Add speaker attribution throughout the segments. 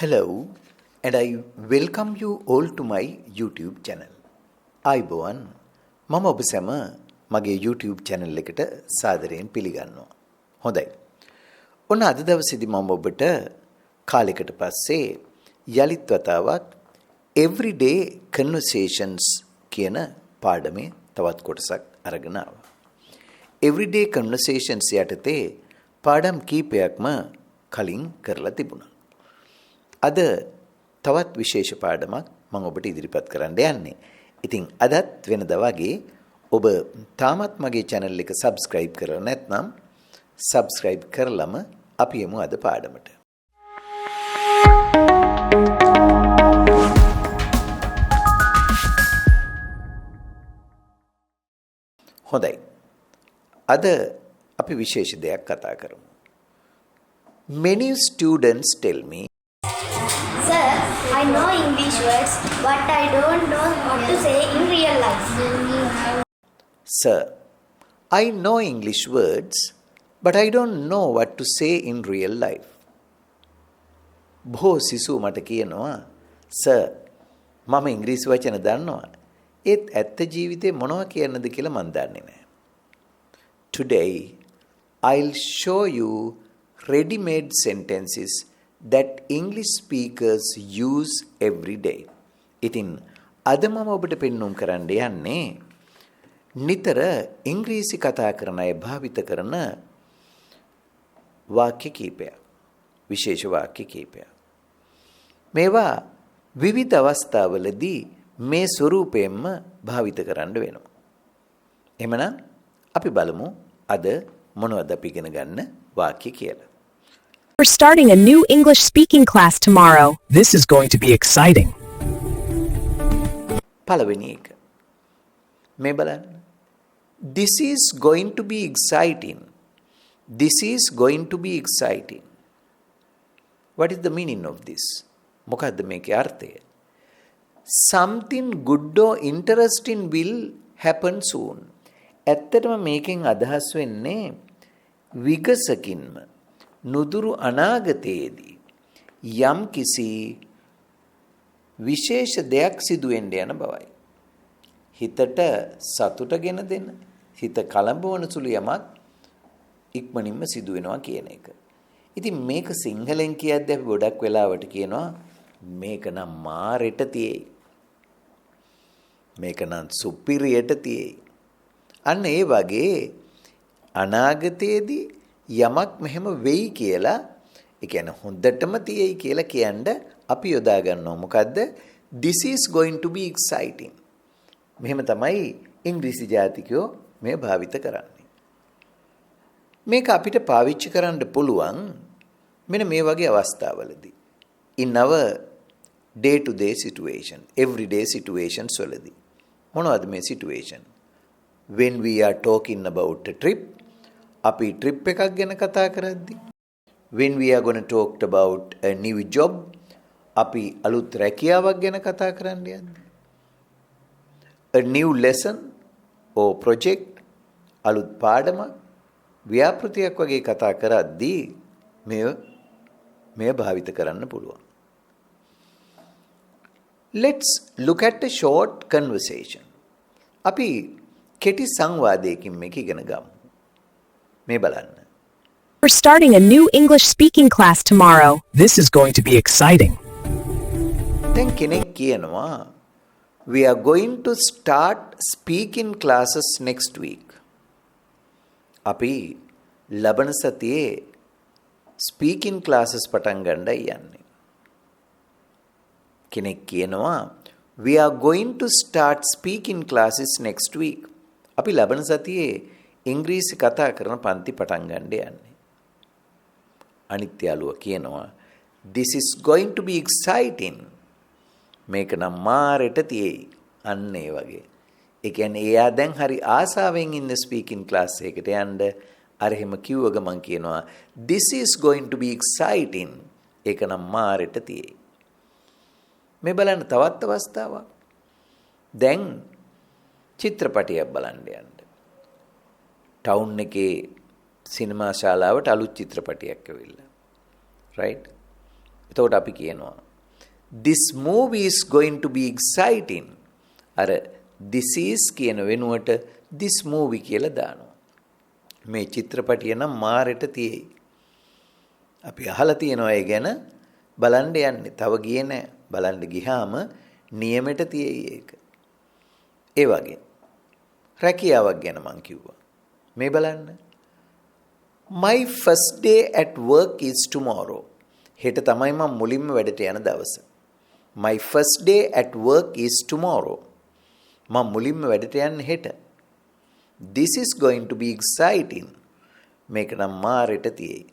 Speaker 1: Hello, and I welcome you all to my YouTube channel. ආයුබෝවන් මම ඔබ සැම මගේ YouTube channel එකට සාදරයෙන් පිළිගන්නවා. හොඳයි. ඔන්න අද දවසේදී මම ඔබට කාලයකට පස්සේ යලිත් වතාවක් everyday conversations කියන පාඩමේ තවත් කොටසක් අරගෙන ආවා. everyday conversations යටතේ පාඩම් කීපයක්ම කලින් කරලා තිබුණා. අද තවත් විශේෂ පාඩමක් මම ඔබට ඉදිරිපත් කරන්න යන්නේ. ඉතින් අදත් වෙනදා වගේ ඔබ තාමත් මගේ channel එක subscribe කරලා නැත්නම් subscribe කරලම අපි යමු අද පාඩමට. හොඳයි. අද අපි විශේෂ දෙයක් කතා කරමු. Many students tell me,
Speaker 2: Sir, I know English words, but I don't know what to say in real life.
Speaker 1: Sir, I know English words, but I don't know what to say in real life. බොහෝ සිසු මට කියනවා, sir, මම ඉංග්‍රීසි වචන දන්නවා. ඒත් ඇත්ත ජීවිතේ මොනවා කියන්නද කියලා මන් දන්නේ නැහැ. Today, I'll show you ready-made sentences that English speakers use every day. ඉතින් අද මම ඔබට පෙන්වුම් කරන්න යන්නේ නිතර ඉංග්‍රීසි කතා කරන අය භාවිත කරන වාක්‍ය කීපයක්. විශේෂ වාක්‍ය කීපයක්. මේවා විවිධ අවස්ථාවලදී මේ ස්වරූපයෙන්ම භාවිත කරන්න වෙනවා. එහෙමනම් අපි බලමු අද මොනවද අපි ඉගෙන ගන්න වාක්‍ය කියලා.
Speaker 3: We're starting a new English speaking class tomorrow.
Speaker 4: This is going to be exciting.
Speaker 1: පළවෙනි එක. මේ බලන්න. This is going to be exciting. This is going to be exciting. What is the meaning of this? මොකද්ද මේකේ අර්ථය? Something good or interesting will happen soon. ඇත්තටම මේකෙන් අදහස් වෙන්නේ විගසකින්ම නුදුරු අනාගතයේදී යම් කිසි විශේෂ දෙයක් සිදු වෙන්න යන බවයි. හිතට සතුටගෙන දෙන, හිත කලඹවන සුළු යමක් ඉක්මනින්ම සිදු වෙනවා කියන එක. ඉතින් මේක සිංහලෙන් කියද්දී අපි ගොඩක් වෙලාවට කියනවා මේක නම් මාරෙට තියෙයි. මේක නම් සුපිරියට තියෙයි. අන්න ඒ වගේ අනාගතයේදී යමක් මෙහෙම වෙයි කියලා, ඒ කියන්නේ හොඳටම තියෙයි කියලා කියන්න අපි යොදා ගන්නවා. මොකද්ද? This is going to be exciting. මෙහෙම තමයි ඉංග්‍රීසි ජාතිකයෝ මේ භාවිත කරන්නේ. මේක අපිට පාවිච්චි කරන්න පුළුවන් මෙන්න මේ වගේ අවස්ථාවලදී. In our day to day situation, everyday situations වලදී. මොනවද මේ situation? When we are talking about a trip, අපි trip එකක් ගැන කතා කරද්දී, when we are going to talk about a new job, අපි අලුත් රැකියාවක් ගැන කතා කරන්න යද්දී, a new lesson or project, අලුත් පාඩමක්, ව්‍යාපෘතියක් වගේ කතා කරද්දී මේ භාවිත කරන්න පුළුවන්. Let's look at a short conversation. අපි කෙටි සංවාදයකින් මේක ඉගෙන ගමු. මේ බලන්න.
Speaker 3: We're starting a new English speaking class tomorrow.
Speaker 4: This is going to be exciting.
Speaker 1: දැන් කෙනෙක් කියනවා we are going to start speaking classes next week. අපි ලබන සතියේ speaking classes පටන් ගන්නයි යන්නේ. කෙනෙක් කියනවා we are going to start speaking classes next week. අපි ලබන සතියේ ඉංග්‍රීසි කතා කරන පන්ති පටන් ගන්න යන්නේ. අනිත් යාළුවා කියනවා this is going to be exciting. මේක නම් මාරෙට තියෙයි. අන්න ඒ වගේ. ඒ කියන්නේ එයා දැන් හරි ආසාවෙන් ඉන්න ස්පීකින් ක්ලාස් එකකට යන්න අර එහෙම කිව්ව ගමන් කියනවා this is going to be exciting. ඒක නම් මාරෙට තියෙයි. මේ බලන්න තවත් අවස්ථාවක්. දැන් චිත්‍රපටයක් බලන්න යන්න. ටවුන් එකේ සිනමා ශාලාවට අලුත් චිත්‍රපටයක් ඇවිල්ලා. right? එතකොට අපි කියනවා this movie is going to be exciting. අර this is කියන වෙනුවට this movie කියලා දානවා. මේ චිත්‍රපටිය නම් මාරෙට තියෙයි. අපි අහලා තියෙනවා ඒ ගැන බලන්න යන්නේ. තව ගියේ නැහැ. බලන්න ගියාම නියමෙට තියෙයි ඒක. ඒ වගේ රැකියාවක් ගැන මං කිව්වා. මේ බලන්න. My first day at work is tomorrow. හෙට තමයි මම මුලින්ම වැඩට යන දවස. My first day at work is tomorrow. මම මුලින්ම වැඩට යන්නේ හෙට. This is going to be exciting. මේක නම් මාරෙට තියෙයි.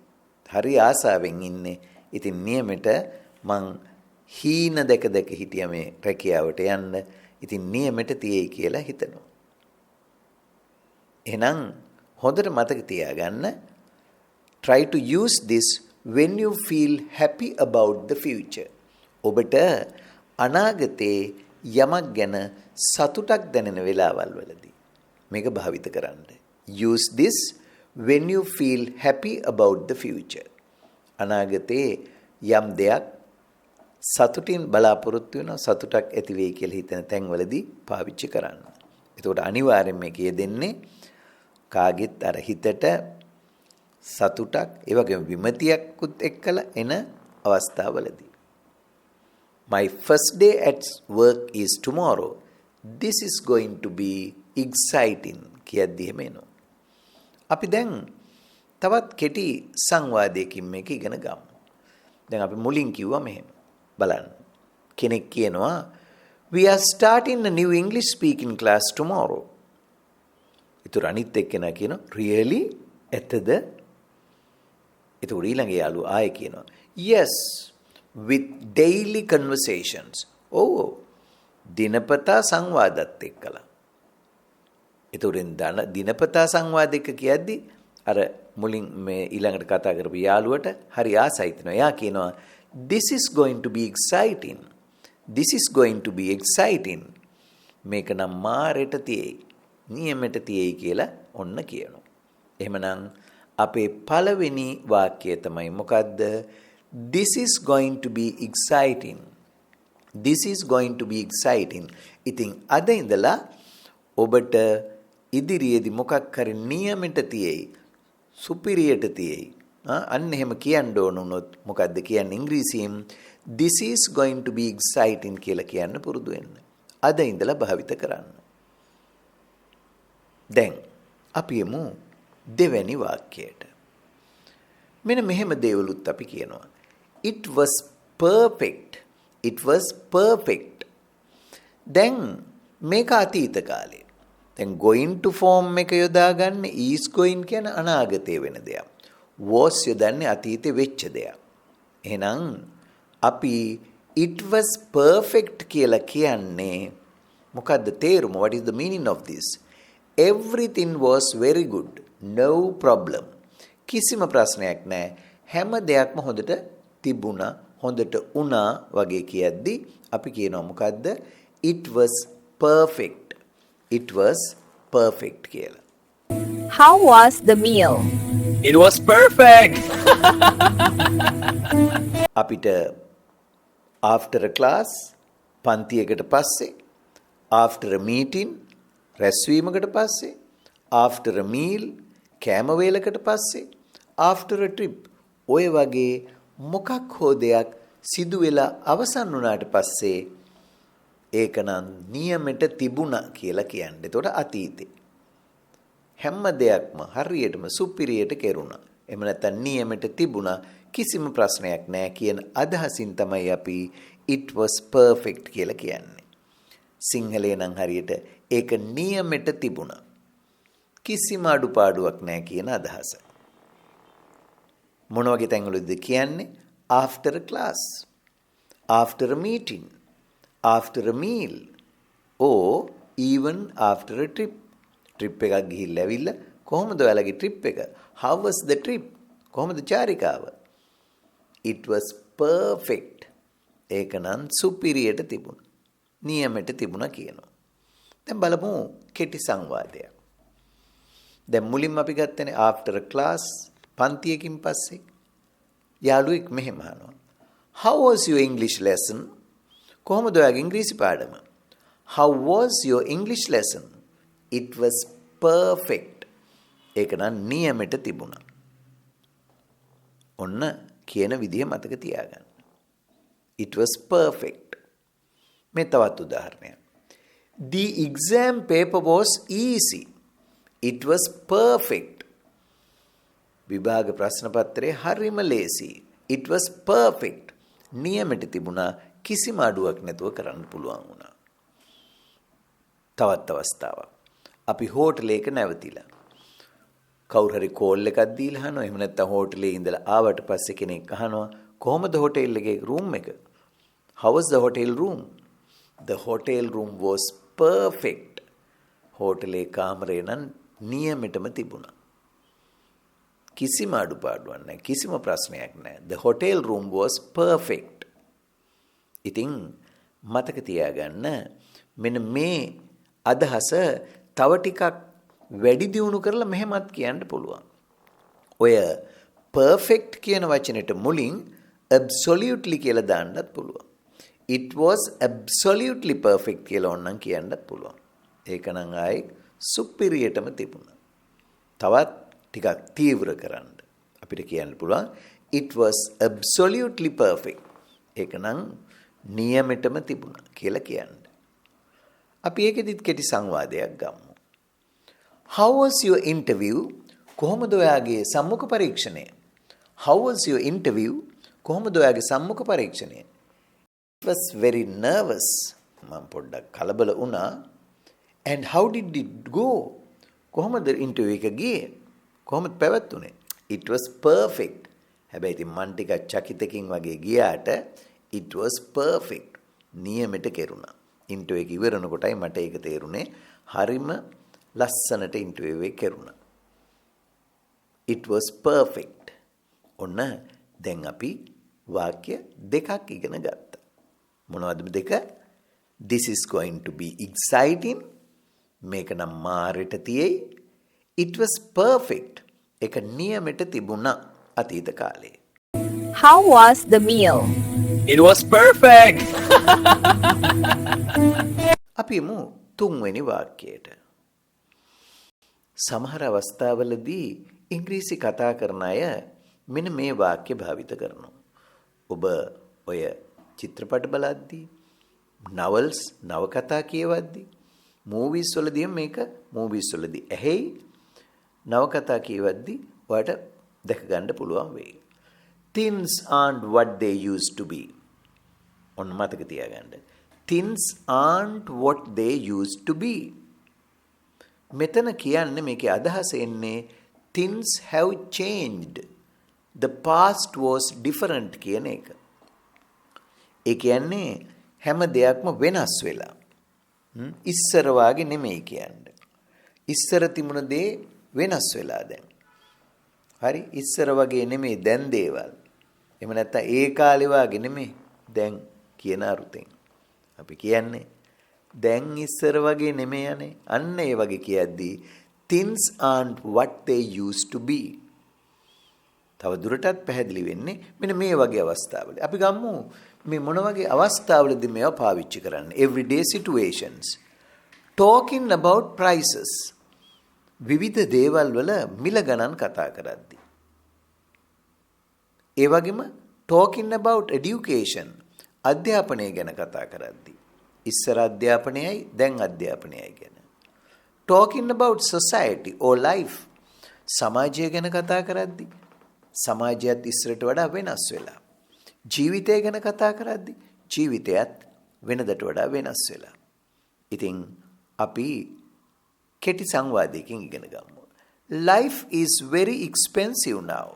Speaker 1: හරි ආසාවෙන් ඉන්නේ. ඉතින් නියමෙට මං හීන දැක හිටියා මේ රැකියාවට යන්න. ඉතින් නියමෙට තියෙයි කියලා හිතනවා. එහෙනම් හොඳට මතක තියාගන්න. Try to use this when you feel happy about the future. ඔබට අනාගතේ යමක් ගැන සතුටක් දැනෙන වෙලාවල් වලදී මේක භාවිත කරන්න. Use this when you feel happy about the future. අනාගතේ යම් දෙයක් සතුටින් බලාපොරොත්තු වෙන සතුටක් ඇති වෙයි කියලා හිතන තැන්වලදී පාවිච්චි කරන්න. එතකොට අනිවාර්යෙන් මේකේ දෙන්නේ කාගෙත් අර හිතට සතුටක් ඒ වගේම විමතියක්කුත් එක්කලා එන අවස්ථාවලදී. My first day at work is tomorrow. This is going to be exciting කියද්දී එමෙනවා. අපි දැන් තවත් කෙටි සංවාදයකින් මේක ඉගෙන ගමු. දැන් අපි මුලින් කිව්වා මෙහෙම. බලන්න. කෙනෙක් කියනවා we are starting a new English speaking class tomorrow. ඊට අනිත් එක්කෙනා කියනවා really? ඇත්තද? ඊට ඊළඟ යාළුවා ආයෙ කියනවා yes with daily conversations. Oh දිනපතා සංවාදත් එක්කලා. ඒතොරින් දිනපතා සංවාදයක කියද්දි අර මුලින් මේ ඊළඟට කතා කරපු යාළුවට හරි ආසයි හිතෙනවා. එයා කියනවා this is going to be exciting. This is going to be exciting. මේක නම් මාරෙට තියෙයි. නියමෙට තියෙයි කියලා ඔන්න කියනවා. එහෙමනම් අපේ පළවෙනි වාක්‍යය තමයි මොකද්ද? This is going to be exciting. This is going to be exciting. ඉතින් අද ඉඳලා ඔබට ඉදිරියේදී මොකක් හරි නියමෙට තියෙයි. සුපිරියට තියෙයි. අන්න එහෙම කියන්න ඕන උනොත් මොකද්ද කියන්නේ ඉංග්‍රීසියෙන් this is going to be exciting කියලා කියන්න පුරුදු වෙන්න. අද ඉඳලා භාවිත කරන්න. දැන් අපි යමු දෙවැනි වාක්‍යයට. මෙන්න මෙහෙම දේවලුත් අපි කියනවා. It was perfect. It was perfect. දැන් මේක අතීත කාලේ. දැන් going to form එක යොදාගන්න is going කියන අනාගතේ වෙන දෙයක්. was යොදන්නේ අතීතේ වෙච්ච දෙයක්. එහෙනම් අපි it was perfect කියලා කියන්නේ මොකද්ද තේරුම? What is the meaning of this? Everything was very good. No problem. කිසිම ප්‍රශ්නයක් නැහැ. හැම දෙයක්ම හොඳට තිබුණා, හොඳට වුණා වගේ කියද්දි අපි කියනවා මොකද්ද? It was perfect. It was perfect කියලා.
Speaker 3: How was the meal?
Speaker 4: It was perfect.
Speaker 1: අපිට after a class පන්තියකට පස්සේ after a meeting රැස්වීමකට පස්සේ after a meal කෑම වේලකට පස්සේ after a trip ඔය වගේ මොකක් හෝ දෙයක් සිදු වෙලා අවසන් වුණාට පස්සේ ඒක නම් නියමෙට තිබුණා කියලා කියන්නේ. ඒතකොට අතීතේ හැම දෙයක්ම හරියටම සුපිරියට කෙරුණා. එහෙම නැත්නම් නියමෙට තිබුණා කිසිම ප්‍රශ්නයක් නැහැ කියන අදහසින් තමයි අපි it was perfect කියලා කියන්නේ. සිංහලේ නම් හරියට ඒක නියමෙට තිබුණා. කිසිම අඩුපාඩුවක් නැහැ කියන අදහස. මොන වගේ තැන්වලද කියන්නේ? after a class, after a meeting, after a meal, or even after a trip. trip එකක් ගිහිල්ලා ඇවිල්ලා කොහොමද ඔයාලගේ trip එක? How was the trip? කොහොමද චාරිකාව? It was perfect. ඒක නම් සුපිරියට තිබුණා. නියමෙට තිබුණා කියනවා. දැන් බලමු කෙටි සංවාදයක්. දැන් මුලින්ම අපි ගත්තනේ after a class පන්තියකින් පස්සේ යාළුවෙක් මෙහෙම අහනවා. How was your English lesson? කොහොමද ඔයාගේ ඉංග්‍රීසි පාඩම? How was your English lesson? It was perfect. ඒක නම් නියමෙට තිබුණා. ඔන්න කියන විදිය මතක තියාගන්න. It was perfect. මේ තවත් උදාහරණයක්. The exam paper was easy. It was perfect. විභාග ප්‍රශ්න පත්‍රය හරිම ලේසි. It was perfect. නියමෙට තිබුණා, කිසිම අඩුවක් නැතුව කරන්න පුළුවන් වුණා. තවත් අවස්ථාවක්. අපි හෝටලයක නැවතිලා. කවුරු හරි කෝල් එකක් දීලා අහනවා. එහෙම නැත්නම් හෝටලේ ඉඳලා ආවට පස්සේ කෙනෙක් අහනවා කොහොමද හෝටල් එකේ රූම් එක? How was the hotel room? The hotel room was perfect. හෝටලේ කාමරේ නම් නියමෙටම තිබුණා. කිසිම අඩුපාඩුවක් නැහැ. කිසිම ප්‍රශ්නයක් නැහැ. The hotel room was perfect. ඉතින් මතක තියාගන්න මෙන්න මේ අදහස තව ටිකක් වැඩි දියුණු කරලා මෙහෙමත් කියන්න පුළුවන්. ඔය perfect කියන වචනෙට මුලින් absolutely කියලා දාන්නත් පුළුවන්. It was absolutely perfect කියලා ඕනනම් කියන්නත් පුළුවන්. ඒක නම් ආයි superiorටම තිබුණා. තවත් ටිකක් තීව්‍ර කරන්න අපිට කියන්න පුළුවන් it was absolutely perfect. ඒක නම් නියමෙටම තිබුණා කියලා කියන්න. අපි ඒකෙදිත් කෙටි සංවාදයක් ගමු. How was your interview? කොහොමද ඔයාගේ සම්මුඛ පරීක්ෂණය? How was your interview? කොහොමද ඔයාගේ සම්මුඛ පරීක්ෂණය? It was very nervous. මම පොඩ්ඩක් කලබල වුණා. And how did it go? කොහොමද ඉන්ටර්විව් එක ගියේ? කොහොමද පැවැත්ුනේ? It was perfect. හැබැයි ඉතින් මන් ටිකක් චකිතකින් වගේ ගියාට it was perfect. නියමෙට කෙරුණා. ඉන්ටර්විව් එක ඉවරනකොටයි මට ඒක තේරුනේ. හරිම ලස්සනට ඉන්ටර්විව් එක කෙරුණා. It was perfect. ඔන්න දැන් අපි වාක්‍ය දෙකක් ඉගෙන ගත්තා. මොනවද දෙක? This is going to be exciting. මේක නම් මාරෙට තියෙයි. It was perfect. ඒක නියමෙට තිබුණා අතීත කාලේ.
Speaker 3: How was the meal?
Speaker 4: It was perfect.
Speaker 1: අපි මු තුන්වෙනි වාක්‍යයට. සමහර අවස්ථාවලදී ඉංග්‍රීසි කතා කරන අය මෙන්න මේ වාක්‍ය භාවිත කරනවා. ඔබ ඔය චිත්‍රපට බලද්දී, novels නවකතා කියවද්දී, movies වලදී මේක movies වලදී ඇහි නවකතා කියවද්දී ඔයාලට දැක ගන්න පුළුවන් වෙයි. Things aren't what they used to be. ඔන්න මතක තියාගන්න. Things aren't what they used to be. මෙතන කියන්නේ මේකේ අදහස එන්නේ things have changed. The past was different කියන එක. ඒ කියන්නේ හැම දෙයක්ම වෙනස් වෙලා. ඉස්සර වාගේ නෙමෙයි කියන්නේ. ඉස්සර තිබුණ දේ වෙනස් වෙලා දැන්. හරි ඉස්සර වගේ නෙමෙයි දැන් දේවල්. එහෙම නැත්නම් ඒ කාලේ වාගේ නෙමෙයි දැන් කියන අරුතෙන්. අපි කියන්නේ දැන් ඉස්සර වගේ නෙමෙයි යන්නේ. අන්න ඒ වගේ කියද්දී things aren't what they used to be. තව දුරටත් පැහැදිලි වෙන්නේ මෙන්න මේ වගේ අවස්ථාවල. අපි ගමු මේ මොන වගේ අවස්ථාවලදී මේවා පාවිච්චි කරන්නේ. Everyday situations. Talking about prices. විවිධ දේවල් වල මිල ගණන් කතා කරද්දී. ඒ වගේම talking about education. අධ්‍යාපනය ගැන කතා කරද්දී. ඉස්සර අධ්‍යාපනයයි දැන් අධ්‍යාපනයයි ගැන. Talking about society or life. සමාජය ගැන කතා කරද්දී සමාජයත් ඉස්සරට වඩා වෙනස් වෙලා. ජීවිතය ගැන කතා කරද්දී ජීවිතයත් වෙනදට වඩා වෙනස් වෙලා. ඉතින් අපි කෙටි සංවාදයකින් ඉගෙන ගමු. Life is very expensive now.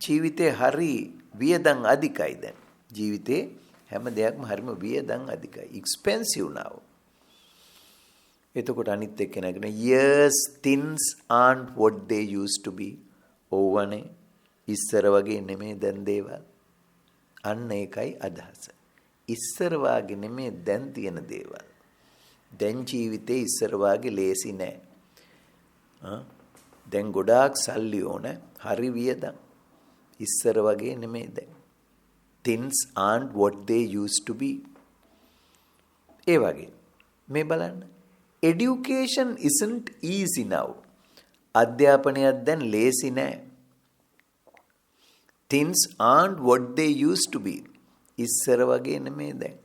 Speaker 1: ජීවිතේ හරි වියදම් අධිකයි දැන්. ජීවිතේ හැම දෙයක්ම හරිම වියදම් අධිකයි. Expensive now. එතකොට අනිත් එක්කෙනාගෙන yes things aren't what they used to be. ඕවනේ ඉස්සර වගේ නෙමෙයි දැන් දේවල්. අන්න ඒකයි අදහස. ඉස්සර වගේ නෙමෙයි දැන් තියෙන දේවල්. දැන් ජීවිතේ ඉස්සර වගේ ලේසි නෑ. දැන් ගොඩාක් සල්ලි ඕන. හරි වියදම්. ඉස්සර වගේ නෙමෙයි දැන්. things aren't what they used to be. ඒ වගේ මේ බලන්න. Education isn't easy now. අධ්‍යාපනයක් දැන් ලේසි නෑ. Things aren't what they used to be. ඉස්සර වගේ නෙමෙයි දැන්.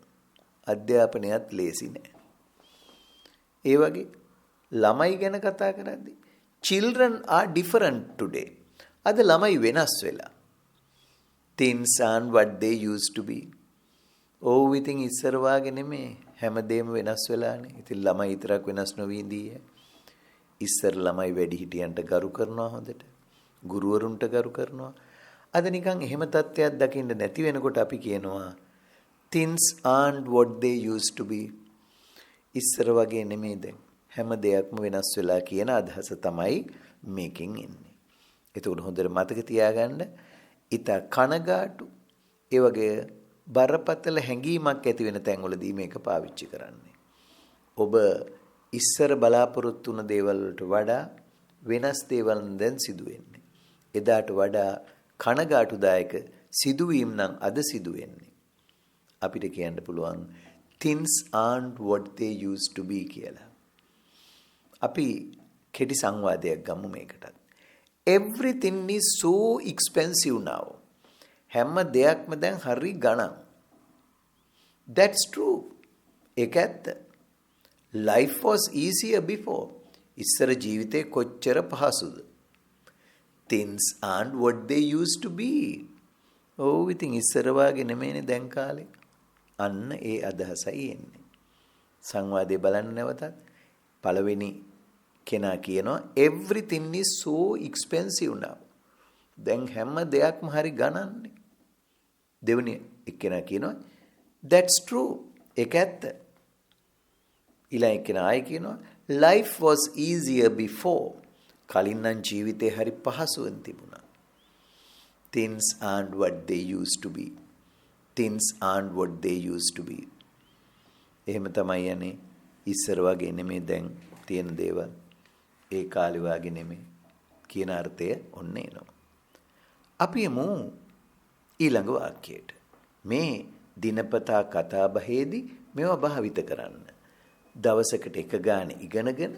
Speaker 1: අධ්‍යාපනයත් ලේසි නෑ. ඒ වගේ ළමයි ගැන කතා කරද්දී children are different today. අද ළමයි වෙනස් වෙලා. Things aren't what they used to be. ඕව ඉතින් ඉස්සර වාගේ නෙමෙයි. හැමදේම වෙනස් වෙලානේ. ඉතින් ළමයි විතරක් වෙනස් නොවී ඉඳී. ඉස්සර ළමයි වැඩිහිටියන්ට ගරු කරනවා හොඳට. ගුරුවරුන්ට ගරු කරනවා. අද නිකන් එහෙම තත්ත්වයක් දකින්න නැති වෙනකොට අපි කියනවා things aren't what they used to be. ඉස්සර වගේ නෙමෙයි දැන්. හැම දෙයක්ම වෙනස් වෙලා කියන අදහස තමයි මේකෙන් එන්නේ. එතකොට හොඳට මතක තියාගන්න ඊට කනගාටු ඒ වගේ බරපතල හැඟීමක් ඇති වෙන තැන්වලදී මේක පාවිච්චි කරන්නේ. ඔබ ඉස්සර බලාපොරොත්තු වුණ දේවල් වලට වඩා වෙනස් දේවල් දැන් සිදු වෙන්නේ. එදාට වඩා කනගාටුදායක සිදුවීම් නම් අද සිදු වෙන්නේ. අපිට කියන්න පුළුවන් things aren't what they used to be කියලා. අපි කෙටි සංවාදයක් ගමු මේකටත්. Everything is so expensive now. හැම දෙයක්ම දැන් හරි ගණන්. That's true. ඒක ඇත්ත. Life was easier before. ඉස්සර ජීවිතේ කොච්චර පහසුද. Things aren't what they used to be. ඔව් ඉතින් ඉස්සර වාගේ නෙමෙයිනේ දැන් කාලේ. අන්න ඒ අදහසයි එන්නේ. සංවාදේ බලන්න නැවතත් පළවෙනි කෙනා කියනවා everything is so expensive now. දැන් හැම දෙයක්ම හරි ගණන්නේ. දෙවෙනි එක්කෙනා කියනවා that's true. ඒක ඇත්ත. ඊළඟ එක්කෙනා ආයි කියනවා life was easier before. කලින් නම් ජීවිතේ හරි පහසුවෙන් තිබුණා. Things aren't what they used to be. Things aren't what they used to be. එහෙම තමයි යන්නේ. ඉස්සර වගේ නෙමෙයි දැන් තියෙන දේවල්. ඒ කාලේ වගේ නෙමෙයි කියන අර්ථය ඔන්න එනවා. අපි යමු ඊළඟ වාක්‍යයට. මේ දිනපතා කතා බහේදී මේවා භාවිත කරන්න. දවසකට එක ගානේ ඉගෙනගෙන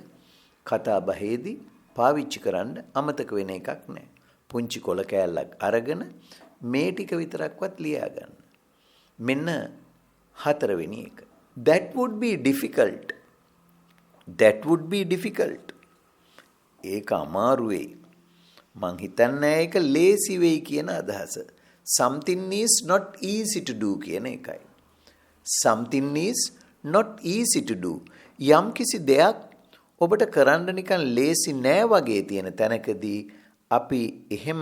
Speaker 1: කතා බහේදී පාවිච්චි කරන්න අමතක වෙන එකක් නැහැ. පුංචි කොල කෑල්ලක් අරගෙන මේ ටික විතරක්වත් ලියා ගන්න. මෙන්න හතරවෙනි එක. That would be difficult. That would be difficult. ඒක අමාරු වෙයි. මං හිතන්නේ ඒක ලේසි වෙයි කියන අදහස. Something is not easy to do කියන එකයි. Something is not easy to do. යම් කිසි දෙයක් ඔබට කරන්න නිකන් ලේසි නෑ වගේ තියෙන තැනකදී අපි එහෙම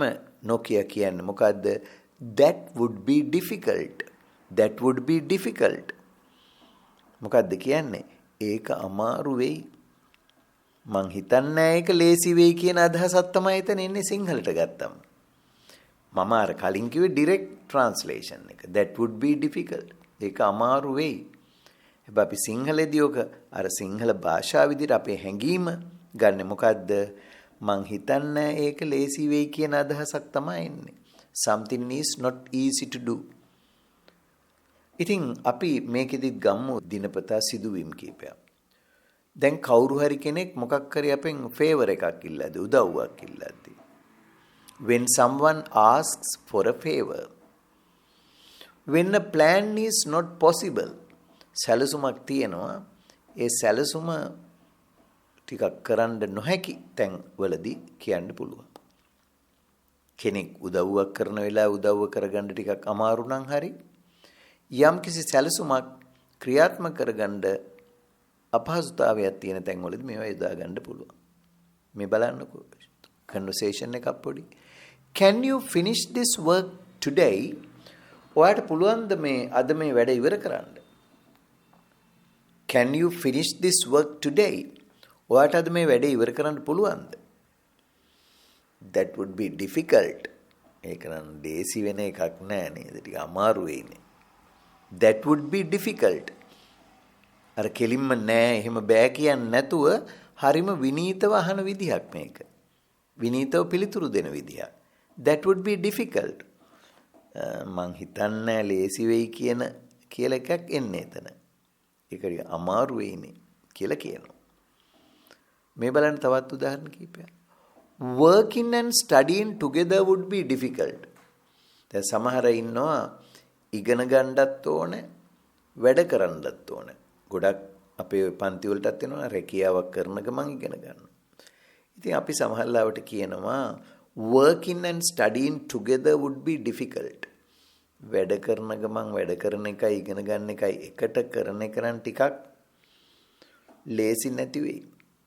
Speaker 1: නොකිය කියන්නේ මොකද්ද? That would be difficult. That would be difficult. මොකද්ද කියන්නේ? ඒක අමාරු වෙයි. මං හිතන්නේ ඒක ලේසි වෙයි කියන අදහසක් තමයි එතන ඉන්නේ සිංහලට ගත්තම. මම අර කලින් කිව්වේ direct translation එක. That would be difficult. ඒක අමාරු වෙයි. හැබැයි අපි සිංහලෙදී ඔක අර සිංහල භාෂාව විදිහට අපේ හැඟීම ගන්නෙ මොකද්ද? මං හිතන්නේ ඒක ලේසි වෙයි කියන අදහසක් තමයි එන්නේ. Something is not easy to do. ඉතින් අපි මේකෙදිත් ගම්මු දිනපතා සිදුවීම් කීපයක්. දැන් කවුරු හරි කෙනෙක් මොකක් හරි අපෙන් ෆේවර් එකක් ඉල්ලද්දි උදව්වක් ඉල්ලද්දි. When someone asks for a favor. When a plan is not possible. සැලසුමක් තියෙනවා. ඒ සැලසුම ටිකක් කරන්න නොහැකි තැන් වලදී කියන්න පුළුවන්. කෙනෙක් උදව්වක් කරන වෙලාව උදව්ව කරගන්න ටිකක් අමාරු නම් හරි යම් කිසි සැලසුමක් ක්‍රියාත්මක කරගන්න අපහසුතාවයක් තියෙන තැන් වලදී මේවා යොදා ගන්න පුළුවන්. මේ බලන්නකෝ conversation එකක් පොඩි. Can you finish this work today? ඔයාට පුළුවන්ද මේ අද මේ වැඩ ඉවර කරන්න? Can you finish this work today? ඔයාට අද මේ වැඩ ඉවර කරන්න පුළුවන්ද? That would be difficult. ඒක නම් දේසි වෙන එකක් නෑ නේද? ටික අමාරු වෙයිනේ. That would be difficult. අර කෙලින්ම නෑ එහෙම බෑ කියන්නේ නැතුව හරිම විනීතව අහන විදිහක් මේක. විනීතව පිළිතුරු දෙන විදිහක්. That would be difficult. මං හිතන්නේ ලේසි වෙයි කියලා එකක් එන්නේ එතන. ඒක අමාරු වෙයිනේ කියලා කියනවා. මේ බලන්න තවත් උදාහරණ කිහිපයක්. Working and studying together would be difficult. දැන් සමහර ඉන්නවා ඉගෙන ගන්නත් ඕනේ වැඩ කරන්නත් ඕනේ. ගොඩක් අපේ පන්ති වලටත් එනවා රැකියාවක් කරන ගමන් ඉගෙන ගන්න. ඉතින් අපි සමහරවිට කියනවා working and studying together would be difficult. වැඩ කරන ගමන් වැඩ කරන එකයි ඉගෙන ගන්න එකයි එකට කරන එක නම් ටිකක් ලේසි නැති වෙයි.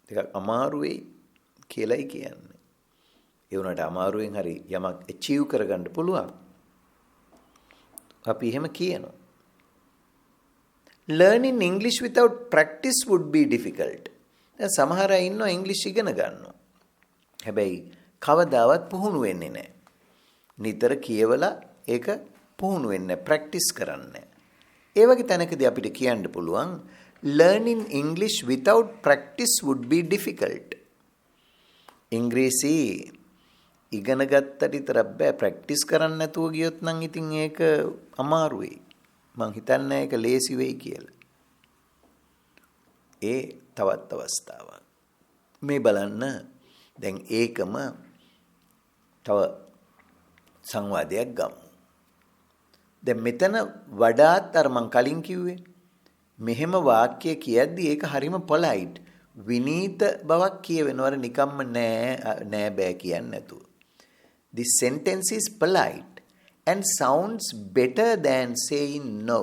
Speaker 1: ටිකක් අමාරු වෙයි කියලායි කියන්නේ. ඒ වුණාට අමාරුවෙන් හරි යමක් achieve කරගන්න පුළුවන්. අපි එහෙම කියනවා. Learning English without practice would be difficult. දැන් සමහර අය ඉන්නවා ඉංග්‍රීසි ඉගෙන ගන්නවා. හැබැයි කවදාවත් පුහුණු වෙන්නේ නැහැ. නිතර කියවලා ඒක පුහුණු වෙන්නේ ප්‍රැක්ටිස් කරන්නේ. ඒ වගේ තැනකදී අපිට කියන්න පුළුවන් learning English without practice would be difficult. ඉංග්‍රීසි ඉගෙන ගත්තට විතරක් බෑ ප්‍රැක්ටිස් කරන්න නැතුව ගියොත් නම් ඉතින් ඒක අමාරු වෙයි. මං හිතන්නේ ඒක ලේසි වෙයි කියලා. ඒ තවත් අවස්ථාවක්. මේ බලන්න දැන් ඒකම තව සංවාදයක් ගමු. දැන් මෙතන වඩාත් අර මං කලින් කිව්වේ මෙහෙම වාක්‍ය කියද්දි ඒක හරිම පොලයිට් විනීත බවක් කියවෙනවා නිකම්ම නෑ බෑ කියන්නේ නැතුව. This sentence is polite and sounds better than saying no.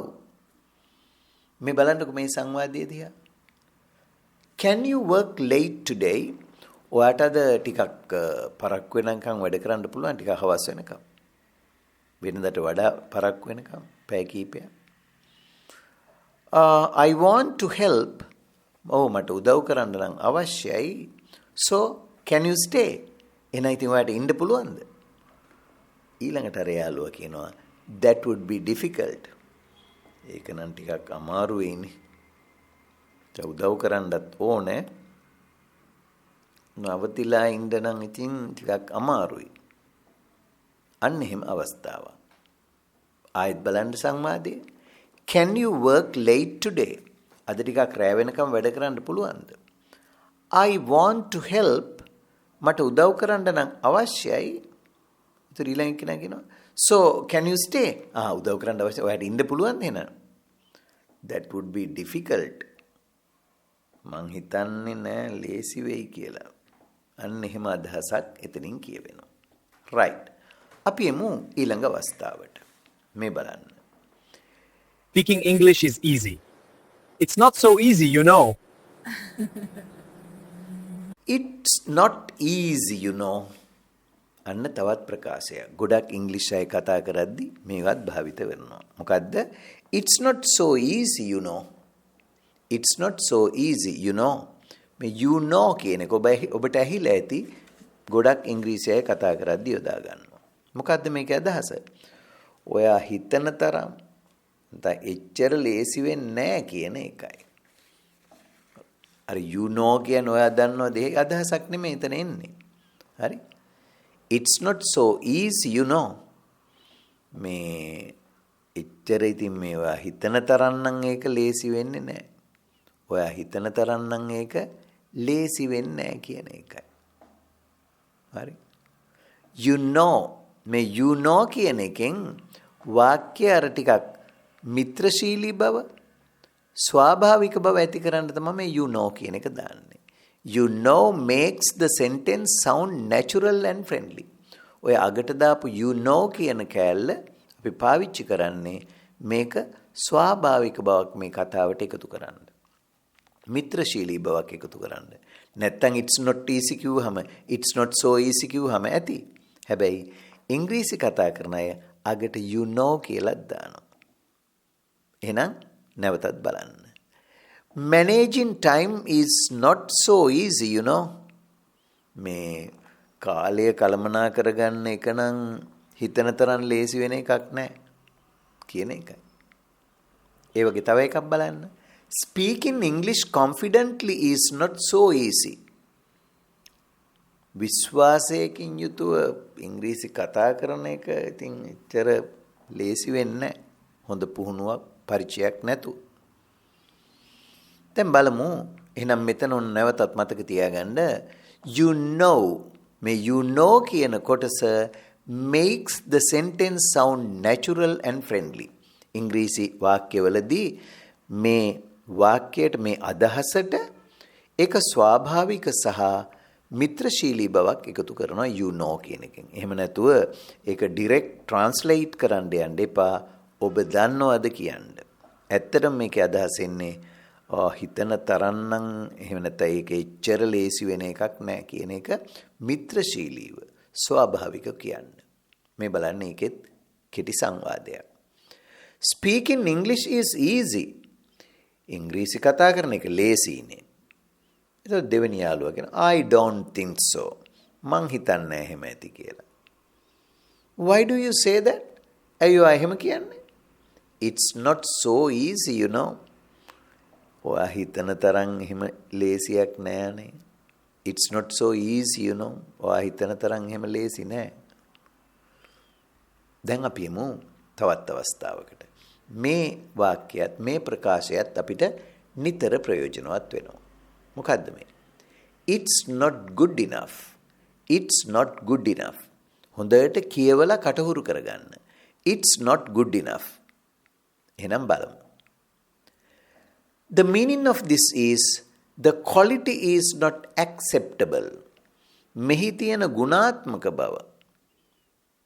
Speaker 1: මේ බලන්නකො මේ සංවාදයේ දිහා. Can you work late today? ඔයාටද ටිකක් පරක් වෙනකම් වැඩ කරන්න පුළුවන් ටිකක් හවස් වෙනකම්. වෙනදට වඩා පරක් වෙනකම් පැය කීපයක්. I want to help. මට උදව් කරන්න නම් අවශ්‍යයි. So can you stay? එහෙනම් ඉතින් ඔයාට ඉන්න පුළුවන්ද? ඊළඟට රයාලුවා කියනවා that would be difficult. ඒක නම් ටිකක් අමාරු වෙයිනේ. උදව් කරන්නත් ඕනේ. නවතිලා ඉන්න නම් ඉතින් ටිකක් අමාරුයි. අන්න එහෙම අවස්ථාවක්. ආයෙත් බලන්න සංවාදයේ. Can you work late today? අද ටිකක් රැ වෙනකම් වැඩ කරන්න පුළුවන්ද? I want to help. මට උදව් කරන්න නම් අවශ්‍යයි. ඉතින් ඊළඟ කෙනා කියනවා so can you stay? උදව් කරන්න අවශ්‍යයි. ඔයාලට ඉන්න පුළුවන්ද එහෙනම්? That would be difficult. මං හිතන්නේ නෑ ලේසි වෙයි කියලා. අන්න එහෙම අදහසක් එතනින් කියවෙනවා. right. අපි එමු ඊළඟ අවස්ථාවට. මේ බලන්න.
Speaker 4: Speaking English is easy. It's not so easy, you know.
Speaker 1: It's not easy, you know. අන්න තවත් ප්‍රකාශයක්. ගොඩක් ඉංග්‍රීසි අය කතා කරද්දි මේවත් භාවිත වෙනවා. මොකද්ද? It's not so easy, you know. It's not so easy, you know. මේ you know කියන එක ඔබට ඇහිලා ඇති ගොඩක් ඉංග්‍රීසි අය කතා කරද්දි යොදා ගන්නවා. මොකද්ද මේකේ අදහස? ඔයා හිතන තරම් නැත්නම් එච්චර ලේසි වෙන්නේ නැහැ කියන එකයි. අර you know කියන ඔයා දන්නවද? ඒ අදහසක් නෙමෙයි එතන එන්නේ. හරි? It's not so easy, you know. මේ එච්චර ඉතින් මේවා හිතන තරම් නම් ඒක ලේසි වෙන්නේ නැහැ. ඔයා හිතන තරම් නම් ඒක ලේසි වෙන්නේ නැහැ කියන එකයි. හරි? You know මේ you know කියන එකෙන් වාක්‍ය අර ටිකක් මිත්‍රශීලී බව ස්වාභාවික බව ඇති කරන්න තමයි මේ you know කියන එක දාන්නේ. You know makes the sentence sound natural and friendly. ඔය අගට දාපු you know කියන කෑල්ල අපි පාවිච්චි කරන්නේ මේක ස්වාභාවික බවක් මේ කතාවට එකතු කරන්න. මිත්‍රශීලී බවක් එකතු කරන්න. නැත්තම් it's not easy කිව්වහම it's not so easy කිව්වහම ඇති. හැබැයි ඉංග්‍රීසි කතා කරන අය අගට you know කියලා දානවා. එහෙනම් නැවතත් බලන්න. Managing time is not so easy, you know. මේ කාලය කළමනා කරගන්න එක නම් හිතන තරම් ලේසි වෙන එකක් නෑ කියන එකයි. ඒ වගේ තව එකක් බලන්න. Speaking English confidently is not so easy. විශ්වාසයකින් යුතුව ඉංග්‍රීසි කතා කරන එක ඉතින් එච්චර ලේසි වෙන්නේ හොඳ පුහුණුවක් පරිචයක් නැතු. දැන් බලමු එහෙනම් මෙතන ඔන්න නැවතත් මතක තියාගන්න you know මේ you know කියන කොටස makes the sentence sound natural and friendly. ඉංග්‍රීසි වාක්‍යවලදී මේ වාක්‍යයට මේ අදහසට ඒක ස්වාභාවික සහ මිත්‍රශීලී බවක් එකතු කරනවා you know කියන එකෙන්. එහෙම නැතුව ඒක direct translate කරන්න යන්න එපා. ඔබ දන්නවද කියන්න. ඇත්තටම මේකේ අදහස එන්නේ හිතන තරන්නම් එහෙම නැත්නම් ඒක එච්චර ලේසි වෙන එකක් නෑ කියන එක මිත්‍රශීලීව ස්වාභාවික කියන්න. මේ බලන්න ඒකෙත් කෙටි සංවාදයක්. Speaking English is easy. ඉංග්‍රීසි කතා කරන එක ලේසියිනේ. ඒක දෙවෙනි යාළුවා කියන I don't think so. මං හිතන්නේ නැහැ එහෙම ඇති කියලා. Why do you say that? අයියෝ එහෙම කියන්නේ? It's not so easy, you know. ඔයා හිතන තරම් එහෙම ලේසියක් නෑනේ. It's not so easy, you know. ඔයා හිතන තරම් එහෙම ලේසි නෑ. දැන් අපි යමු තවත් අවස්ථාවකට. මේ වාක්‍යයත් මේ ප්‍රකාශයත් අපිට නිතර ප්‍රයෝජනවත් වෙනවා. මොකද්ද මේ? It's not good enough. It's not good enough. හොඳට කියවලා කටහුරු කරගන්න. It's not good enough. එහෙනම් බලමු. The meaning of this is the quality is not acceptable. මෙහි තියෙන ගුණාත්මක බව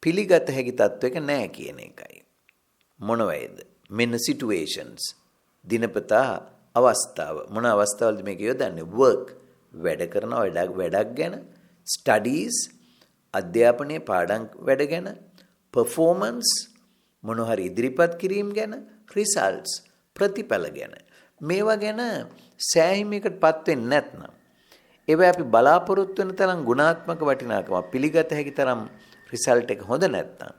Speaker 1: පිළිගත හැකි තත්වයක නැහැ කියන එකයි. මොනවයිද? මෙන්න situations. දිනපතා අවස්ථාව. මොන අවස්ථාවලද මේක යොදන්නේ? work. වැඩ කරන වැඩක් ගැන. studies. අධ්‍යාපනයේ පාඩම් වැඩ ගැන. performance. මොන හරි ඉදිරිපත් කිරීම ගැන. results. ප්‍රතිඵල ගැන. මේවා ගැන සෑහීමකටපත් වෙන්නේ නැත්නම් ඒවා අපි බලාපොරොත්තු වෙන තරම් ගුණාත්මක වටිනාකම පිළිගත හැකි තරම් රිසල්ට් එක හොඳ නැත්නම්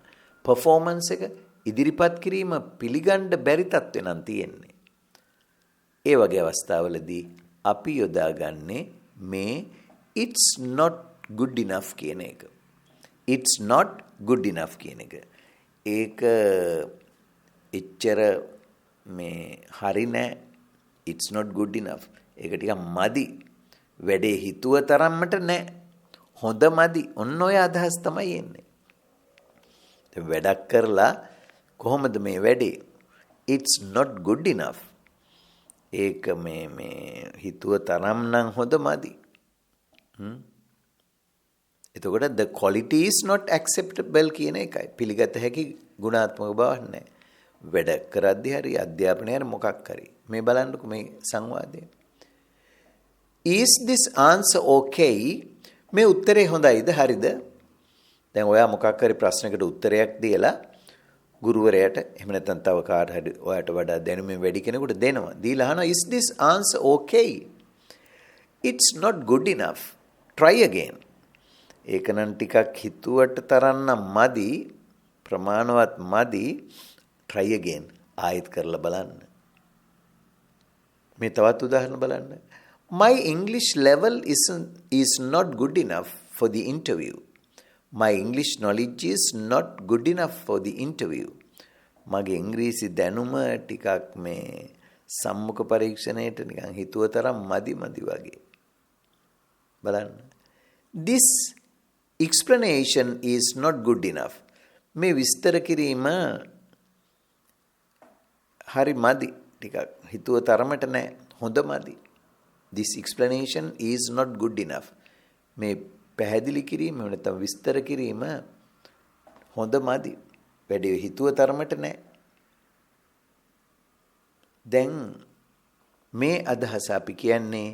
Speaker 1: performance එක ඉදිරිපත් කිරීම පිළිගන්න බැරි තත්ත්වෙ නම් තියෙන්නේ. ඒ වගේ අවස්ථාවලදී අපි යොදාගන්නේ මේ it's not good enough කියන එක. It's not good enough කියන එක. ඒක එච්චර මේ හරි නෑ. It's not good enough. ඒක ටිකක් මදි. වැඩේ හිතුව තරම්මට නෑ. හොඳ මදි. ඔන්න ඔය අදහස් තමයි එන්නේ. වැඩක් කරලා කොහොමද මේ වැඩේ? It's not good enough. ඒක මේ හිතුව තරම් නම් හොඳ මදි. එතකොට the quality is not acceptable කියන එකයි. පිළිගත හැකි ගුණාත්මක බවක් නැහැ. වැඩ කරද්දී හරි අධ්‍යාපනයේ හරි මොකක් හරි. මේ බලන්නකෝ මේ සංවාදය. Is this answer okay? මේ උත්තරේ හොඳයිද හරිද? දැන් ඔයා මොකක් හරි ප්‍රශ්නයකට උත්තරයක් දීලා ගුරුවරයාට එහෙම නැත්නම් තව කාට හරි ඔයාට වඩා දැනුමින් වැඩි කෙනෙකුට දෙනවා. දීලා අහනවා is this answer okay? It's not good enough. Try again. ඒක නම් ටිකක් හිතුවට තරන්න මදි, ප්‍රමාණවත් මදි. Try again. ආයෙත් කරලා බලන්න. මේ තවත් උදාහරණ බලන්න. My English level is not good enough for the interview. My English knowledge is not good enough for the interview. මගේ ඉංග්‍රීසි දැනුම ටිකක් මේ සම්මුඛ පරීක්ෂණයට නිකන් හිතුව තරම් මදි වගේ. බලන්න. This explanation is not good enough. මේ විස්තර කිරීම හරි මදි. ටිකක් හිතුව තරමට නෑ. හොඳ මදි. This explanation is not good enough. මේ පැහැදිලි කිරීම නැත්නම් විස්තර කිරීම හොඳ මදි. වැඩි හිතුව තරමට නෑ. දැන් මේ අදහස අපි කියන්නේ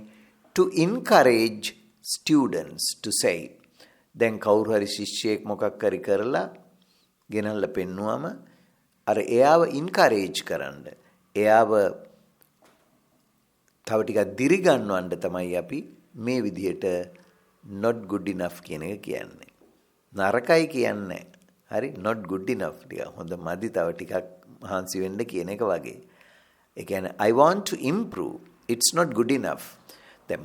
Speaker 1: to encourage students to say. දැන් කවුරු හරි ශිෂ්‍යයෙක් මොකක් හරි කරලා ගෙනල්ලා පෙන්නුවම අර එයාව encourage කරන්න. එයාව තව ටිකක් දිරිගන්වන්න තමයි අපි මේ විදිහට not good enough කියන එක කියන්නේ. නරකයි කියන්නේ. හරි not good enough ටික හොඳ මදි තව ටිකක් මහන්සි වෙන්න කියන එක වගේ. ඒ කියන්නේ I want to improve. It's not good enough. දැන්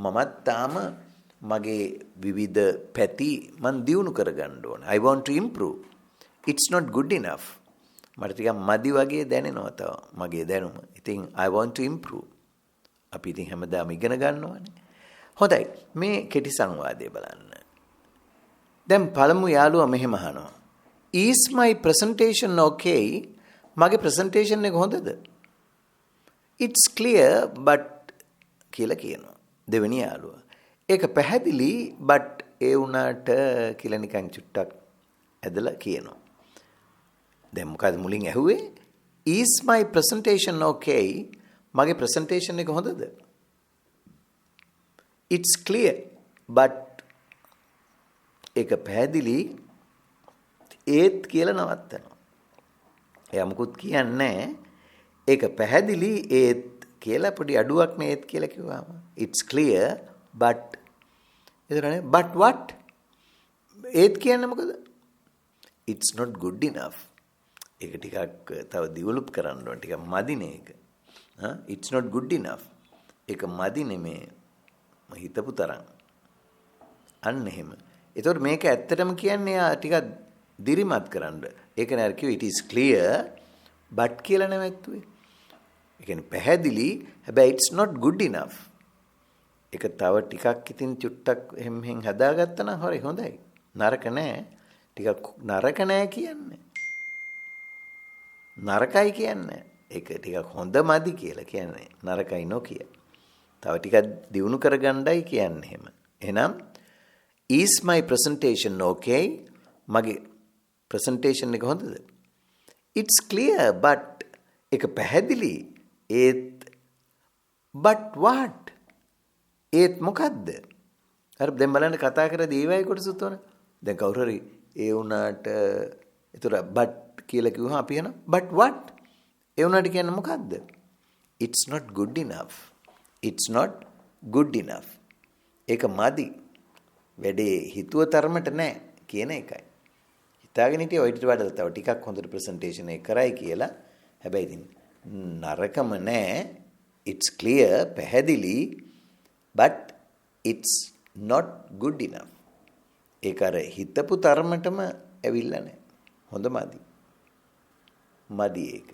Speaker 1: මමත් තාම මගේ විවිධ පැති මන් දියුණු කරගන්න ඕන. I want to improve. it's not good enough. මට ටිකක් මදි වගේ දැනෙනවා තව මගේ දැනුම. ඉතින් I want to improve. අපි ඉතින් හැමදාම ඉගෙන ගන්නවානේ. හොඳයි. මේ කෙටි සංවාදය බලන්න. දැන් පළමු යාළුවා මෙහෙම අහනවා. Is my presentation okay? මගේ presentation එක හොඳද? It's clear but කියලා කියනවා. දෙවෙනි යාළුවා. ඒක පැහැදිලි but ඒ වුණාට කියලා නිකන් චුට්ටක් ඇදලා කියනවා. දැන් මොකද මුලින් ඇහුවේ? Is my presentation okay? මගේ presentation එක හොඳද? It's clear but ඒක පැහැදිලි ඒත් කියලා නවත්තනවා. එයා මොකුත් කියන්නේ ඒක පැහැදිලි ඒත් කියලා පොඩි අඩුවක් නේ ඒත් කියලා කිව්වම. It's clear but එතනනේ but what? ඒත් කියන්නේ මොකද? It's not good enough. ඒක ටිකක් තව ඩෙවලොප් කරන්න ඕන ටිකක් මදිනේ ඒක. It's not good enough. ඒක මදි නෙමේ. මම හිතපු තරම්. අන්න එහෙම. ඒතකොට මේක ඇත්තටම කියන්නේ ටිකක් දිරිමත් කරන්න. ඒක නේද කිව්වේ it is clear but කියලා නැවැත්තුවේ. ඒ කියන්නේ පැහැදිලි හැබැයි it's not good enough. ඒක තව ටිකක් ඉතින් චුට්ටක් එහෙම හදාගත්තා නම් හරි හොඳයි. නරක නෑ. ටිකක් නරක නෑ කියන්නේ. නරකයි කියන්නේ. ඒක ටිකක් හොඳ මදි කියලා කියන්නේ. නරකයි නොකිය. තව ටිකක් දියුණු කරගන්නයි කියන්නේ එහෙම. එහෙනම් is my presentation okay? මගේ presentation එක හොඳද? It's clear but ඒක පැහැදිලි ඒත් but what? ඒත් මොකද්ද? අර දැන් බලන්න කතා කරලා ඒවයි කොටස උතන. දැන් කවුරු හරි ඒ වුණාට ඒතර but කියලා කිව්වහම අපි යන but what? ඒ වුණාට කියන්නේ මොකද්ද? It's not good enough. It's not good enough. ඒක මදි. වැඩේ හිතුව තරමට නෑ කියන එකයි. හිතාගෙන හිටියේ ඔය ඊට වඩා තව ටිකක් හොඳට ප්‍රසන්ටේෂන් එක කරයි කියලා. හැබැයි ඉතින් නරකම නෑ. It's clear පැහැදිලි but it's not good enough. ඒක අර හිතපු තරමටම ඇවිල්ලා නෑ. හොඳ මදි. මදි ඒක.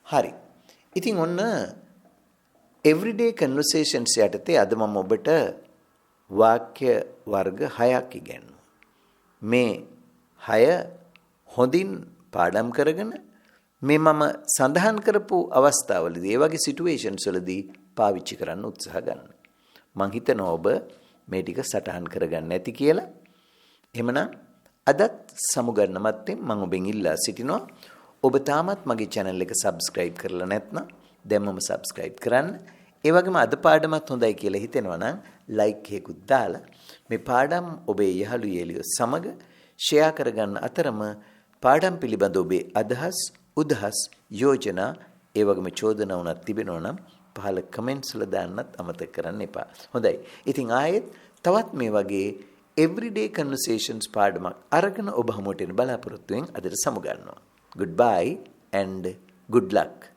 Speaker 1: හරි. ඉතින් ඔන්න everyday conversations යටතේ අද මම ඔබට වාක්‍ය වර්ග 6ක් ඉගෙනුවා. මේ 6 හොඳින් පාඩම් කරගෙන මේ මම සඳහන් කරපු අවස්ථාවලදී ඒ වගේ සිටුේෂන්ස් වලදී පාවිච්චි කරන්න උත්සාහ ගන්න. මං හිතනවා ඔබ මේ ටික සටහන් කරගන්න ඇති කියලා. එහෙමනම් අදත් සමුගන්න මත්තෙන් මම ඔබෙන් ඉල්ලා සිටිනවා ඔබ තාමත් මගේ channel එක subscribe කරලා නැත්නම් දැන්මම subscribe කරන්න. ඒ වගේම අද පාඩමත් හොඳයි කියලා හිතෙනවා නම් like එකකුත් දාලා මේ පාඩම් ඔබේ යහළු යෙලියෝ සමග share කරගන්න අතරම පාඩම් පිළිබඳ ඔබේ අදහස්, උදහස්, යෝජනා ඒ වගේම චෝදනා උනත් තිබෙනවා නම් පහළ comments වල දාන්නත් අමතක කරන්න එපා. හොඳයි. ඉතින් ආයෙත් තවත් මේ වගේ everyday conversations පාඩමක් අරගෙන ඔබ හමුවට එන බලාපොරොත්තුෙන් අදට සමු ගන්නවා. Goodbye and good luck.